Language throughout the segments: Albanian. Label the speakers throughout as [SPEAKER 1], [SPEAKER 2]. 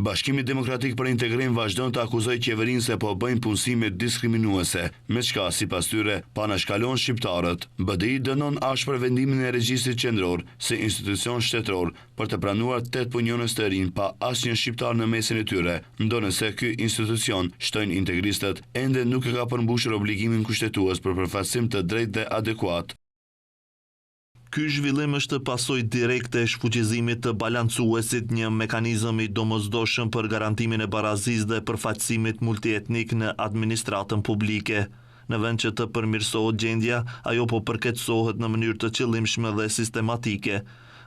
[SPEAKER 1] Bashkimi Demokratik për Integrim vazhdon të akuzoj qeverinë se po bëjnë punësime diskriminuese, me çka sipas tyre panashkalon shqiptarët. BDI dënon ashpër vendimin e Regjistrit Qendror si institucion shtetëror për të pranuar 8 punonjës të rinj pa asnjë shqiptar në mesin e tyre, ndonëse ky institucion, shtojnë integristët, ende nuk e ka përmbushur obligimin kushtetues për përfaqësim të drejtë dhe adekuat.
[SPEAKER 2] Ky zhvillim është pasojë direkte e shfuqizimit të balancuesit, një mekanizëm i domosdoshëm për garantimin e barazisë dhe përfaqësimit multietnik në administratën publike. Në vend që të përmirësohet gjendja, ajo po përkeqësohet në mënyrë të qëllimshme dhe sistematike.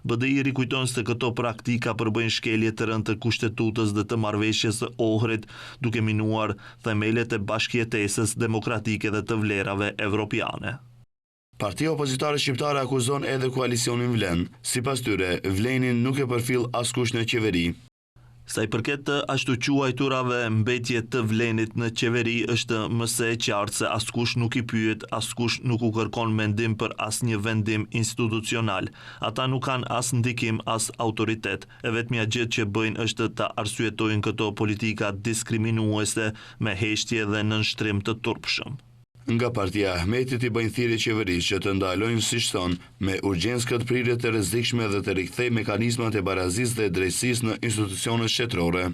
[SPEAKER 2] BDI rikujton se këto praktika përbëjnë shkelje të rëndë të kushtetutës dhe të marrëveshjes së Ohrit, duke minuar themelet e bashkëjetesës demokratike dhe të vlerave evropiane.
[SPEAKER 1] Partia opozitare shqiptare akuzon edhe koalicionin Vlen. Sipas tyre, Vlenin nuk e përfill askush në qeveri.
[SPEAKER 2] Sa i përket të ashtu quajturave mbetje të Vlenit në qeveri, është më së e qartë se askush nuk i pyet, askush nuk u kërkon mendim për asnjë vendim institucional. Ata nuk kanë as ndikim, as autoritet. E vetmja gjë që bëjnë është ta arsyetojnë këto politika diskriminuese me heshtje dhe nënshtrim të turpshëm.
[SPEAKER 1] Nga partia Ahmetit i bëjnë thirrje qeverisë që të ndalojnë, siç thonë, me urgjencë këtë prirje të rrezikshme dhe të rikthejë mekanizmat e barazisë dhe drejtësisë në institucionet shtetërore.